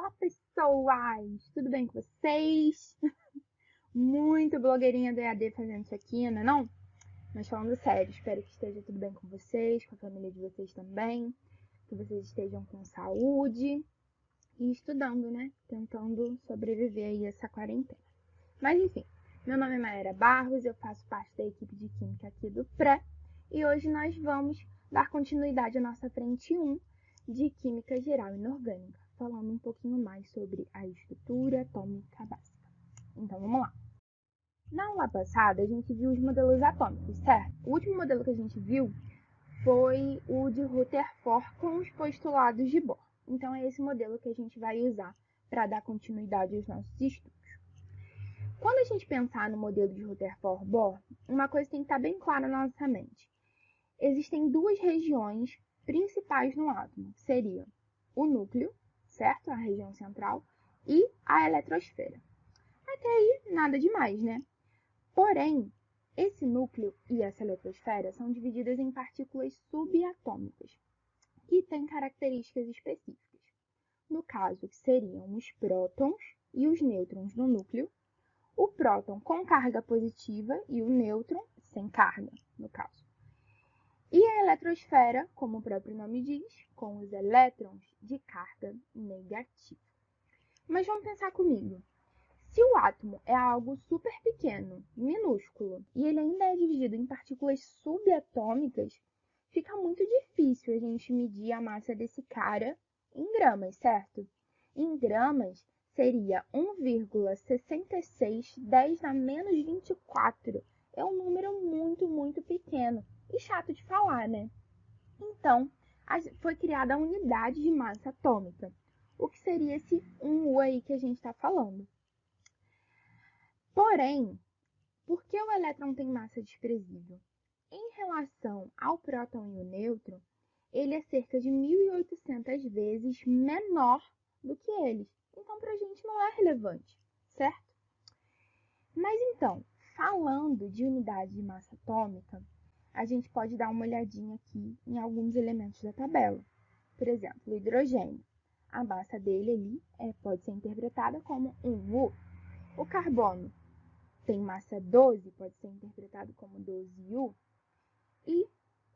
Olá, pessoas! Tudo bem com vocês? Muito blogueirinha do EAD fazendo isso aqui, não é não? Mas falando sério, espero que esteja tudo bem com vocês, com a família de vocês também, que vocês estejam com saúde e estudando, né? Tentando sobreviver aí a essa quarentena. Mas enfim, meu nome é Maera Barros, eu faço parte da equipe de Química aqui do Pré e hoje nós vamos dar continuidade à nossa frente 1 de Química Geral Inorgânica, falando um pouquinho mais sobre a estrutura atômica básica. Então vamos lá. Na aula passada a gente viu os modelos atômicos, certo? O último modelo que a gente viu foi o de Rutherford com os postulados de Bohr. Então é esse modelo que a gente vai usar para dar continuidade aos nossos estudos. Quando a gente pensar no modelo de Rutherford-Bohr, uma coisa tem que estar bem clara na nossa mente. Existem duas regiões principais no átomo, que seriam o núcleo, certo? A região central, e a eletrosfera. Até aí, nada demais, né? Porém, esse núcleo e essa eletrosfera são divididas em partículas subatômicas, que têm características específicas. No caso, que seriam os prótons e os nêutrons no núcleo, o próton com carga positiva e o nêutron sem carga, no caso. E a eletrosfera, como o próprio nome diz, com os elétrons de carga negativa. Mas vamos pensar comigo. Se o átomo é algo super pequeno, minúsculo, e ele ainda é dividido em partículas subatômicas, fica muito difícil a gente medir a massa desse cara em gramas, certo? Em gramas, seria 1,66 10 na menos 24. É um número muito pequeno e chato de falar, né? Então, foi criada a unidade de massa atômica. O que seria esse 1U aí que a gente está falando? Porém, por que o elétron tem massa desprezível? Em relação ao próton e o nêutron, ele é cerca de 1.800 vezes menor do que eles. Então, para a gente não é relevante, certo? Mas então, falando de unidade de massa atômica, a gente pode dar uma olhadinha aqui em alguns elementos da tabela. Por exemplo, o hidrogênio. A massa dele ali pode ser interpretada como 1U. O carbono tem massa 12, pode ser interpretado como 12U. E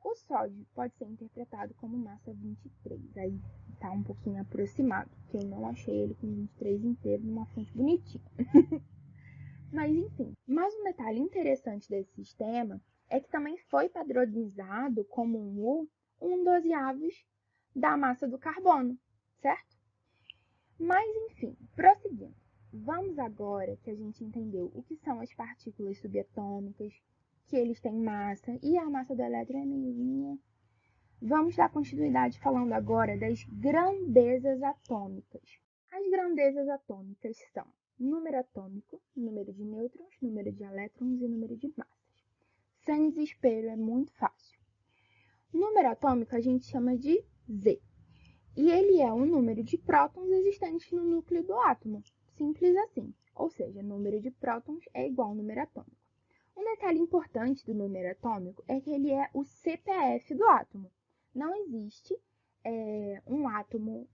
o sódio pode ser interpretado como massa 23. Aí está um pouquinho aproximado, porque eu não achei ele com 23 inteiro numa fonte bonitinha. Mas enfim, mais um detalhe interessante desse sistema é que também foi padronizado como um U, 1/12 da massa do carbono, certo? Mas enfim, prosseguindo. Vamos agora que a gente entendeu o que são as partículas subatômicas, que eles têm massa e a massa do elétron é meiozinha. Vamos dar continuidade falando agora das grandezas atômicas. As grandezas atômicas são número atômico, número de nêutrons, número de elétrons e número de massas. Sem desespero, é muito fácil. Número atômico a gente chama de Z. E ele é o número de prótons existentes no núcleo do átomo. Simples assim. Ou seja, número de prótons é igual ao número atômico. Um detalhe importante do número atômico é que ele é o CPF do átomo. Não existe um átomo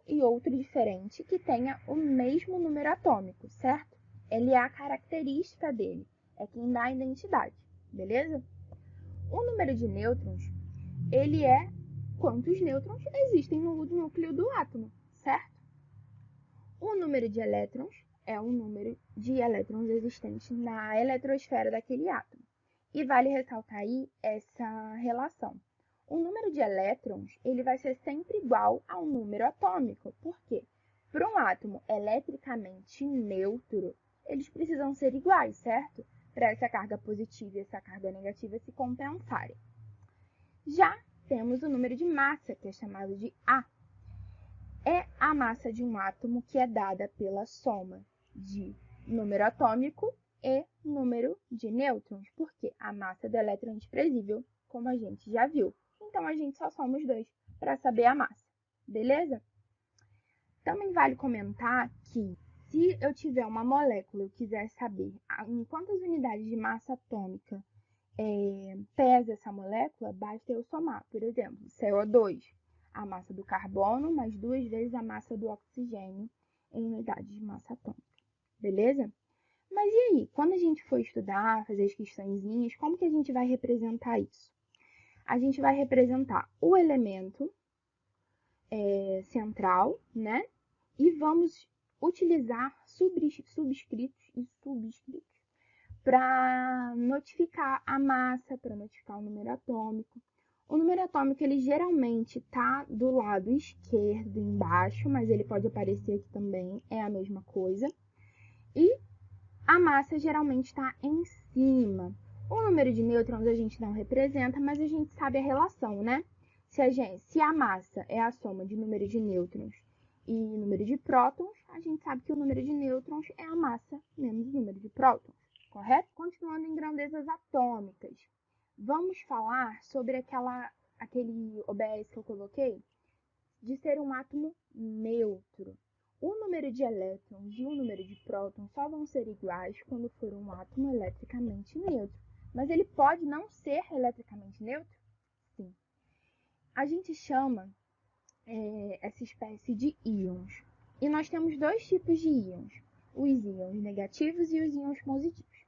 e outro diferente que tenha o mesmo número atômico, certo? Ele é a característica dele, é quem dá a identidade, beleza? O número de nêutrons, ele é quantos nêutrons existem no núcleo do átomo, certo? O número de elétrons é o número de elétrons existentes na eletrosfera daquele átomo. E vale ressaltar aí essa relação. O número de elétrons ele vai ser sempre igual ao número atômico. Por quê? Para um átomo eletricamente neutro, eles precisam ser iguais, certo? Para essa carga positiva e essa carga negativa se compensarem. Já temos o número de massa, que é chamado de A. É a massa de um átomo que é dada pela soma de número atômico e número de nêutrons, porque a massa do elétron é desprezível, como a gente já viu. Então, a gente só soma os dois para saber a massa, beleza? Também vale comentar que, se eu tiver uma molécula e eu quiser saber em quantas unidades de massa atômica pesa essa molécula, basta eu somar. Por exemplo, CO2. a massa do carbono mais 2 vezes a massa do oxigênio em unidade de massa atômica. Beleza? Mas e aí, quando a gente for estudar, fazer as questõezinhas, como que a gente vai representar isso? A gente vai representar o elemento central, né? E vamos utilizar subscritos e subscritos para notificar a massa, para notificar o número atômico. O número atômico, ele geralmente está do lado esquerdo embaixo, mas ele pode aparecer aqui também, é a mesma coisa. E a massa geralmente está em cima. O número de nêutrons a gente não representa, mas a gente sabe a relação, né? Se a massa é a soma de número de nêutrons e número de prótons, a gente sabe que o número de nêutrons é a massa menos o número de prótons, correto? Continuando em grandezas atômicas, vamos falar sobre aquele OBS que eu coloquei, de ser um átomo neutro. O número de elétrons e o número de prótons só vão ser iguais quando for um átomo eletricamente neutro. Mas ele pode não ser eletricamente neutro? Sim. A gente chama essa espécie de íons. E nós temos dois tipos de íons, os íons negativos e os íons positivos.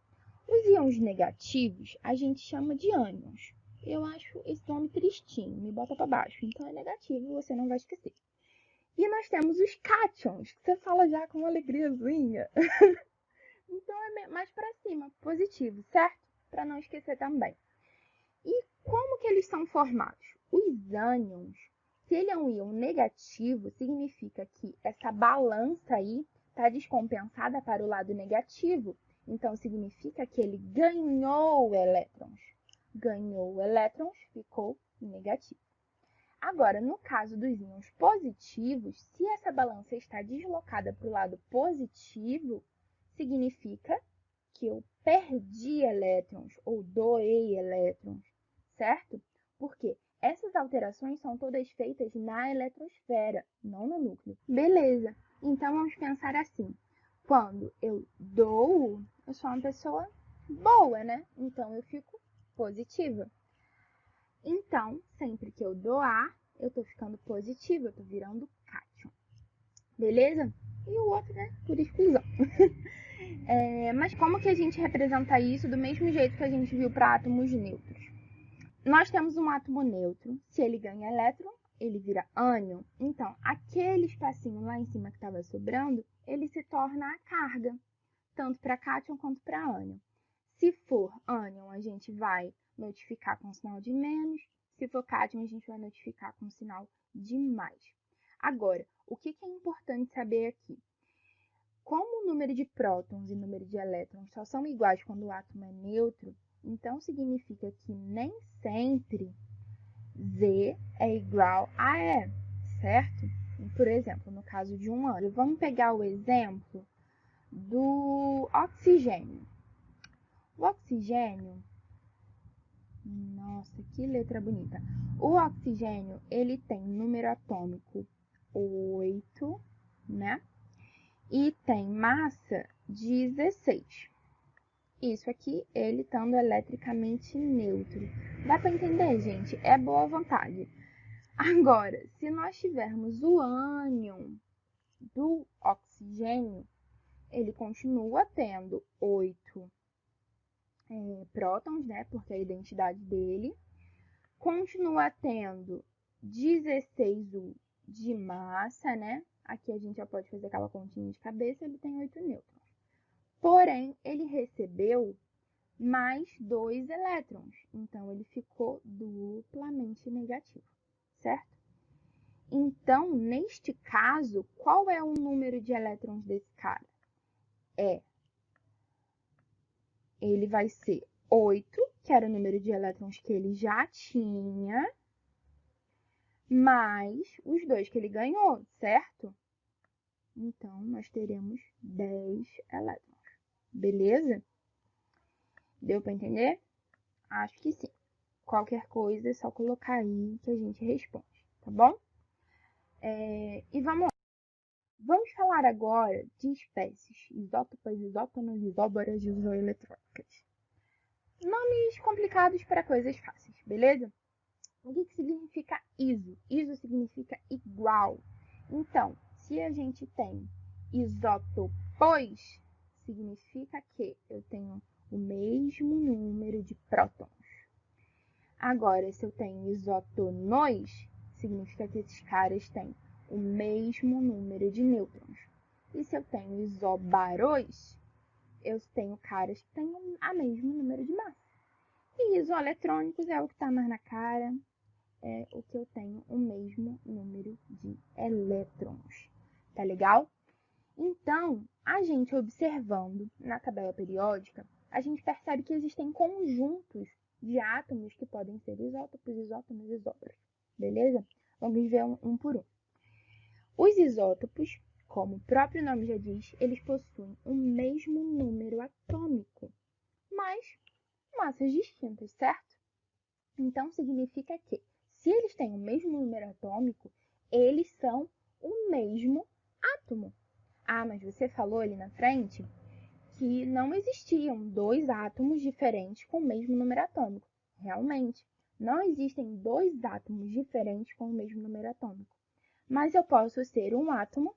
Os íons negativos a gente chama de ânions. Eu acho esse nome tristinho, me bota para baixo. Então é negativo, você não vai esquecer. E nós temos os cátions, que você fala já com uma alegriazinha. Então é mais para cima, positivo, certo? Para não esquecer também. E como que eles são formados? Os ânions, se ele é um íon negativo, significa que essa balança aí está descompensada para o lado negativo. Então, significa que ele ganhou elétrons. Ganhou elétrons, ficou negativo. Agora, no caso dos íons positivos, se essa balança está deslocada para o lado positivo, significa que eu perdi elétrons ou doei elétrons, certo? Porque essas alterações são todas feitas na eletrosfera, não no núcleo. Beleza, então vamos pensar assim. Quando eu dou, eu sou uma pessoa boa, né? Então eu fico positiva. Então, sempre que eu doar, eu tô ficando positivo, eu tô virando cátion. Beleza? E o outro, né? Por exclusão. Mas como que a gente representa isso do mesmo jeito que a gente viu para átomos neutros? Nós temos um átomo neutro. Se ele ganha elétron, ele vira ânion. Então, aquele espacinho lá em cima que estava sobrando, ele se torna a carga, tanto para cátion quanto para ânion. Se for ânion, a gente vai notificar com sinal de menos. Se for cátion, a gente vai notificar com sinal de mais. Agora, o que é importante saber aqui? Como o número de prótons e o número de elétrons só são iguais quando o átomo é neutro, então significa que nem sempre Z é igual a E, certo? Por exemplo, no caso de um ânion, vamos pegar o exemplo do oxigênio. O oxigênio, nossa, que letra bonita. O oxigênio, ele tem número atômico 8, né? E tem massa 16. Isso aqui, ele estando eletricamente neutro. Dá para entender, gente? É boa vontade. Agora, se nós tivermos o ânion do oxigênio, ele continua tendo 8 prótons, né? Porque é a identidade dele. Continua tendo 16 de massa, né? Aqui a gente já pode fazer aquela continha de cabeça, ele tem 8 nêutrons. Porém, ele recebeu mais 2 elétrons, então ele ficou duplamente negativo, certo? Então, neste caso, qual é o número de elétrons desse cara? Ele vai ser 8, que era o número de elétrons que ele já tinha, mais os 2 que ele ganhou, certo? Então, nós teremos 10 elétrons. Beleza? Deu para entender? Acho que sim. Qualquer coisa é só colocar aí que a gente responde, tá bom? E vamos lá. Vamos falar agora de espécies isótopas, isótonas, isóbaras e isoeletrónicas. Nomes complicados para coisas fáceis, beleza? O que significa iso? Iso significa igual. Então, se a gente tem isótopos, significa que eu tenho o mesmo número de prótons. Agora, se eu tenho isótonos, significa que esses caras têm o mesmo número de nêutrons. E se eu tenho isobaros, eu tenho caras que têm o mesmo número de massa. E isoeletrônicos é o que está mais na cara, é o que eu tenho o mesmo número de elétrons. Tá legal? Então, a gente observando na tabela periódica, a gente percebe que existem conjuntos de átomos que podem ser isótopos, isótonos, isóbaros. Beleza? Vamos ver um por um. Os isótopos, como o próprio nome já diz, eles possuem o mesmo número atômico, mas massas distintas, certo? Então, significa que, se eles têm o mesmo número atômico, eles são o mesmo átomo. Ah, mas você falou ali na frente que não existiam dois átomos diferentes com o mesmo número atômico. Realmente, não existem dois átomos diferentes com o mesmo número atômico. Mas eu posso ser um átomo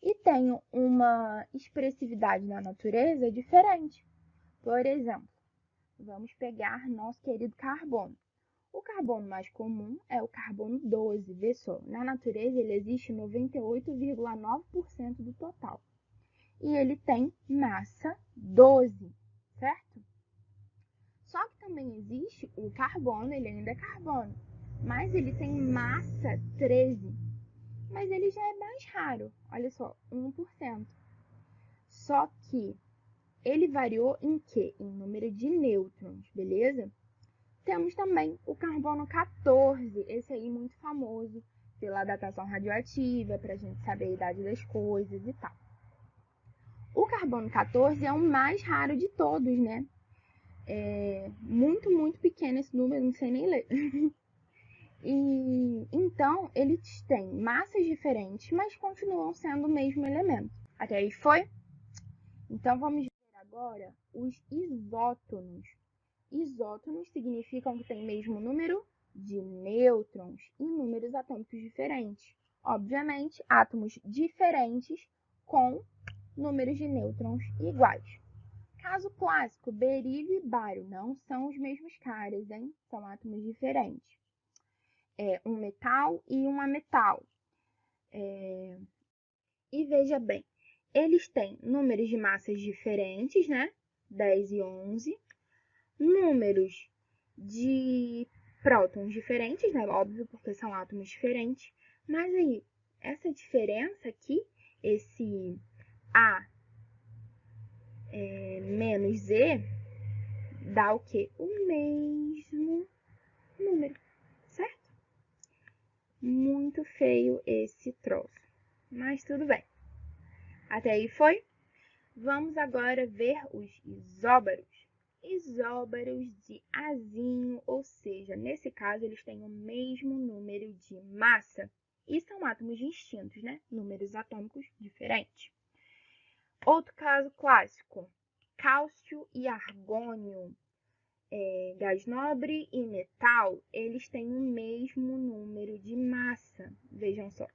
e tenho uma expressividade na natureza diferente. Por exemplo, vamos pegar nosso querido carbono. O carbono mais comum é o carbono 12, vê só. Na natureza ele existe 98,9% do total. E ele tem massa 12, certo? Só que também existe o carbono, ele ainda é carbono, mas ele tem massa 13. Mas ele já é mais raro, olha só, 1%. Só que ele variou em quê? Em número de nêutrons, beleza? Temos também o carbono 14, esse aí muito famoso pela datação radioativa, para a gente saber a idade das coisas e tal. O carbono 14 é o mais raro de todos, né? É muito pequeno esse número, não sei nem ler. E então, eles têm massas diferentes, mas continuam sendo o mesmo elemento. Até aí foi? Então, vamos ver agora os isótonos. Isótonos significam que têm mesmo número de nêutrons e números atômicos diferentes. Obviamente, átomos diferentes com números de nêutrons iguais. Caso clássico, berílio e bário não são os mesmos caras, hein? São átomos diferentes. É um metal e um ametal. E veja bem, eles têm números de massas diferentes, né? 10 e 11. Números de prótons diferentes, né? Óbvio, porque são átomos diferentes. Mas aí, essa diferença aqui, esse A menos Z, dá o quê? O mesmo número, certo? Muito feio esse troço, mas tudo bem. Até aí foi? Vamos agora ver os isóbaros. Isóbaros de azinho, ou seja, nesse caso eles têm o mesmo número de massa e são átomos distintos, né? Números atômicos diferentes. Outro caso clássico, cálcio e argônio. Gás nobre e metal, eles têm o mesmo número de massa. Vejam só.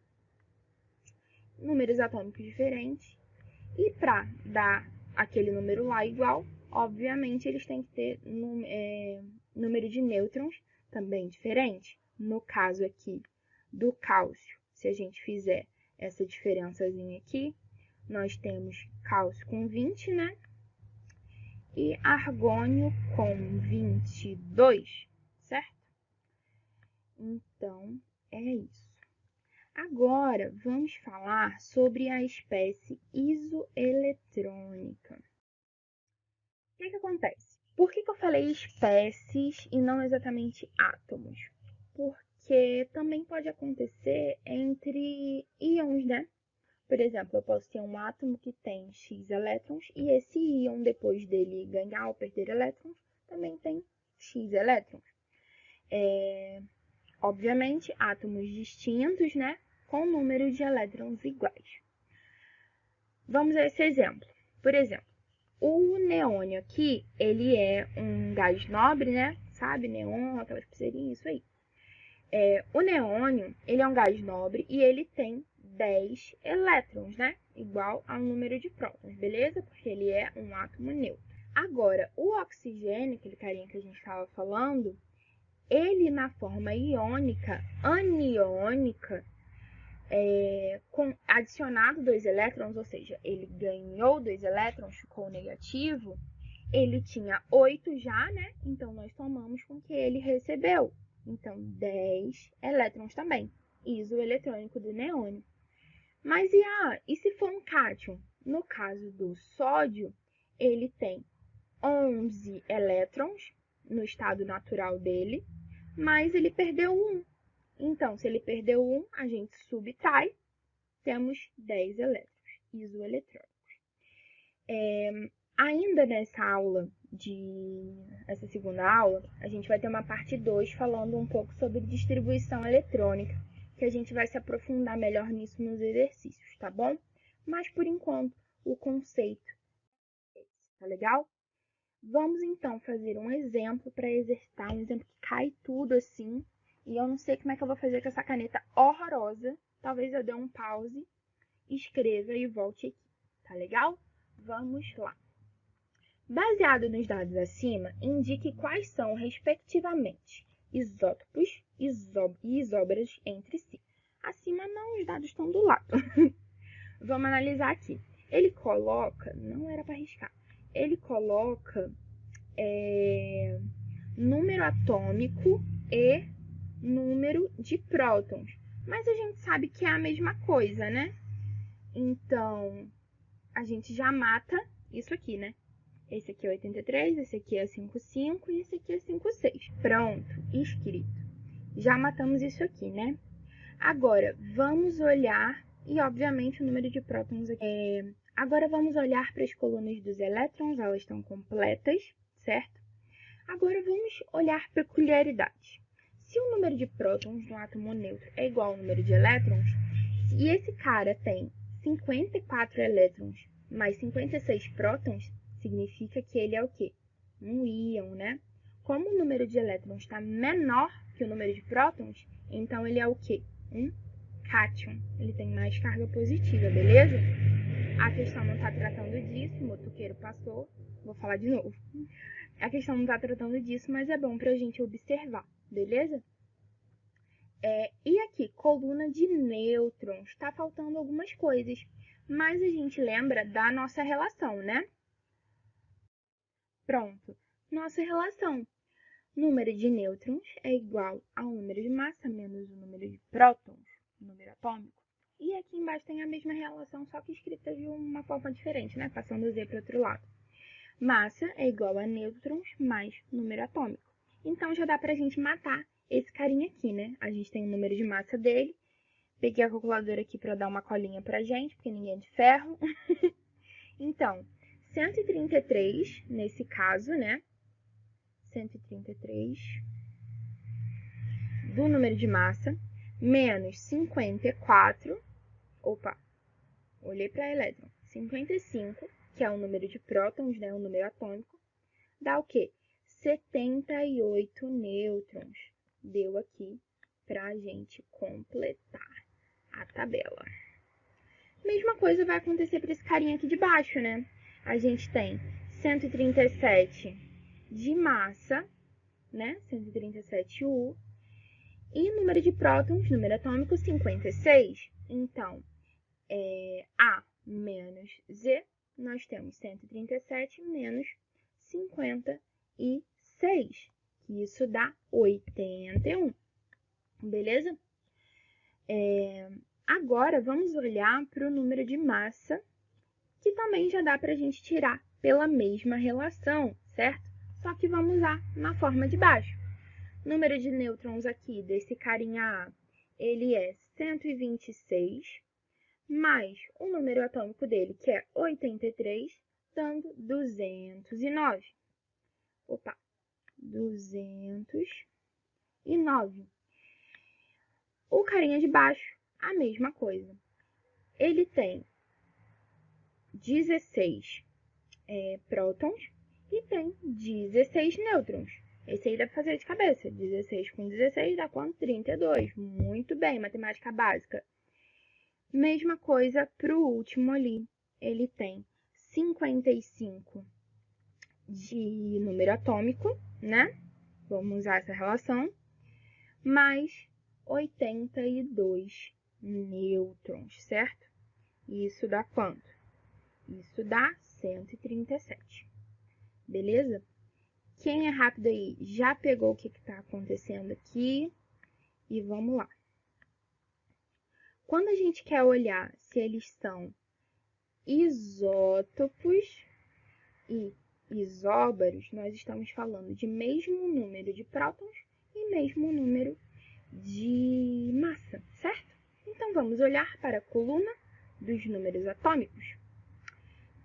Números atômicos diferentes. E para dar aquele número lá igual, obviamente, eles têm que ter número de nêutrons também diferente. No caso aqui do cálcio, se a gente fizer essa diferençazinha aqui, nós temos cálcio com 20, né? E argônio com 22, certo? Então, é isso. Agora, vamos falar sobre a espécie isoeletrônica. O que acontece? Por que eu falei espécies e não exatamente átomos? Porque também pode acontecer entre íons, né? Por exemplo, eu posso ter um átomo que tem X elétrons e esse íon, depois dele ganhar ou perder elétrons, também tem X elétrons. Obviamente, átomos distintos, né? Com número de elétrons iguais. Vamos a esse exemplo. Por exemplo, o neônio aqui, ele é um gás nobre, né? Sabe, neon, aquelas pulseirinhas, isso aí. O neônio, ele é um gás nobre e ele tem 10 elétrons, né? Igual ao número de prótons, beleza? Porque ele é um átomo neutro. Agora, o oxigênio, aquele carinha que a gente estava falando, ele na forma iônica, aniônica, adicionado 2 elétrons, ou seja, ele ganhou 2 elétrons, ficou negativo, ele tinha 8 já, né? Então, nós somamos com o que ele recebeu. Então, 10 elétrons também, isoeletrônico do neônio. Mas e se for um cátion? No caso do sódio, ele tem 11 elétrons no estado natural dele, mas ele perdeu 1. Então, se ele perdeu 1, a gente subtrai, temos 10 elétrons isoeletrônicos. Ainda nessa essa segunda aula, a gente vai ter uma parte 2 falando um pouco sobre distribuição eletrônica, que a gente vai se aprofundar melhor nisso nos exercícios, tá bom? Mas, por enquanto, o conceito é esse, tá legal? Vamos, então, fazer um exemplo para exercitar, um exemplo que cai tudo assim, e eu não sei como é que eu vou fazer com essa caneta horrorosa. Talvez eu dê um pause, escreva e volte aqui, tá legal? Vamos lá. Baseado nos dados acima, indique quais são, respectivamente, isótopos e isóbaras entre si. Acima não, os dados estão do lado. Vamos analisar aqui. Ele coloca, não era para riscar, ele coloca número atômico e número de prótons. Mas a gente sabe que é a mesma coisa, né? Então, a gente já mata isso aqui, né? Esse aqui é 83, esse aqui é 55 e esse aqui é 56. Pronto, escrito. Já matamos isso aqui, né? Agora, vamos olhar, e obviamente o número de prótons aqui. Agora vamos olhar para as colunas dos elétrons, elas estão completas, certo? Agora vamos olhar peculiaridades. Se o número de prótons de um átomo neutro é igual ao número de elétrons, e esse cara tem 54 elétrons mais 56 prótons, significa que ele é o quê? Um íon, né? Como o número de elétrons está menor que o número de prótons, então ele é o quê? Um cátion. Ele tem mais carga positiva, beleza? A questão não está tratando disso, o motoqueiro passou. Vou falar de novo. A questão não está tratando disso, mas é bom para a gente observar, beleza? E aqui, coluna de nêutrons. Está faltando algumas coisas, mas a gente lembra da nossa relação, né? Pronto. Nossa relação. Número de nêutrons é igual ao número de massa menos o número de prótons, número atômico. E aqui embaixo tem a mesma relação, só que escrita de uma forma diferente, né? Passando o Z para o outro lado. Massa é igual a nêutrons mais número atômico. Então, já dá para a gente matar esse carinha aqui, né? A gente tem o número de massa dele. Peguei a calculadora aqui para dar uma colinha pra gente, porque ninguém é de ferro. Então, 133, nesse caso, né? 133 do número de massa, menos 54, olhei para elétron, 55, que é o número de prótons, né, o número atômico, dá o quê? 78 nêutrons. Deu aqui para a gente completar a tabela. Mesma coisa vai acontecer para esse carinha aqui de baixo, né? A gente tem 137 de massa, né? 137U. E número de prótons, número atômico, 56. Então, A menos Z, nós temos 137 menos 56, que isso dá 81. Beleza? Agora, vamos olhar para o número de massa, que também já dá para a gente tirar pela mesma relação, certo? Só que vamos usar na forma de baixo. Número de nêutrons aqui desse carinha A, ele é 126, mais o número atômico dele, que é 83, dando 209. 209. O carinha de baixo, a mesma coisa. Ele tem 16 prótons e tem 16 nêutrons. Esse aí dá pra fazer de cabeça. 16 com 16 dá quanto? 32. Muito bem, matemática básica. Mesma coisa pro último ali. Ele tem 55 de número atômico, né? Vamos usar essa relação. Mais 82 nêutrons, certo? Isso dá quanto? Isso dá 137. Beleza? Quem é rápido aí já pegou o que está acontecendo aqui e vamos lá. Quando a gente quer olhar se eles são isótopos e isóbaros, nós estamos falando de mesmo número de prótons e mesmo número de massa, certo? Então, vamos olhar para a coluna dos números atômicos.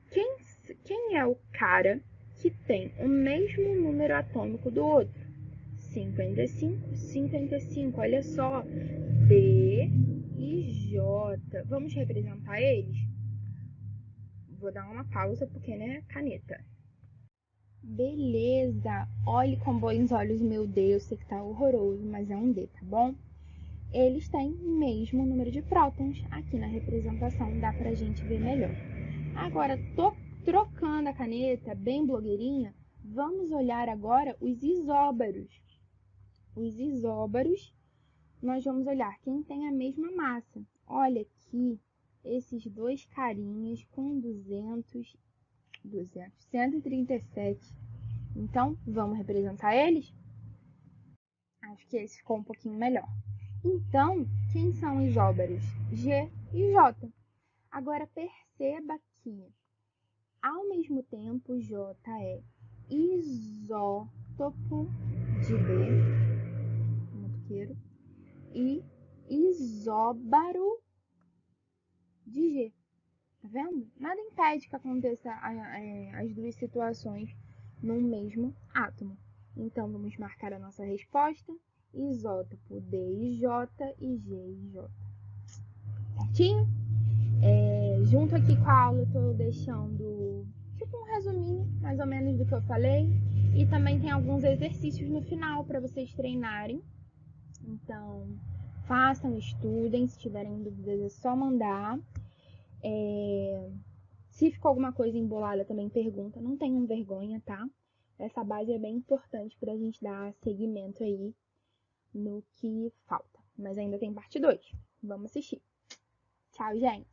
Quem é o cara que tem o mesmo número atômico do outro? 55, 55, olha só. D e J. Vamos representar eles? Vou dar uma pausa porque, né, caneta. Beleza, olhe com bons olhos o meu D, eu sei que tá horroroso, mas é um D, tá bom? Eles têm o mesmo número de prótons, aqui na representação dá pra gente ver melhor. Agora, tô trocando a caneta, bem blogueirinha, vamos olhar agora os isóbaros. Os isóbaros, nós vamos olhar quem tem a mesma massa. Olha aqui, esses dois carinhas com 137. Então, vamos representar eles? Acho que esse ficou um pouquinho melhor. Então, quem são isóbaros? G e J. Agora, perceba que, ao mesmo tempo, J é isótopo de B, motoqueiro, e isóbaro de G. Tá vendo? Nada impede que aconteça as duas situações no mesmo átomo. Então, vamos marcar a nossa resposta. Isótopo D e J e G e J. Certinho? Junto aqui com a aula, eu estou deixando tipo um resuminho, mais ou menos, do que eu falei. E também tem alguns exercícios no final para vocês treinarem. Então, façam, estudem. Se tiverem dúvidas, é só mandar. Se ficou alguma coisa embolada, também pergunta. Não tenham vergonha, tá? Essa base é bem importante para a gente dar seguimento aí no que falta. Mas ainda tem parte 2. Vamos assistir. Tchau, gente!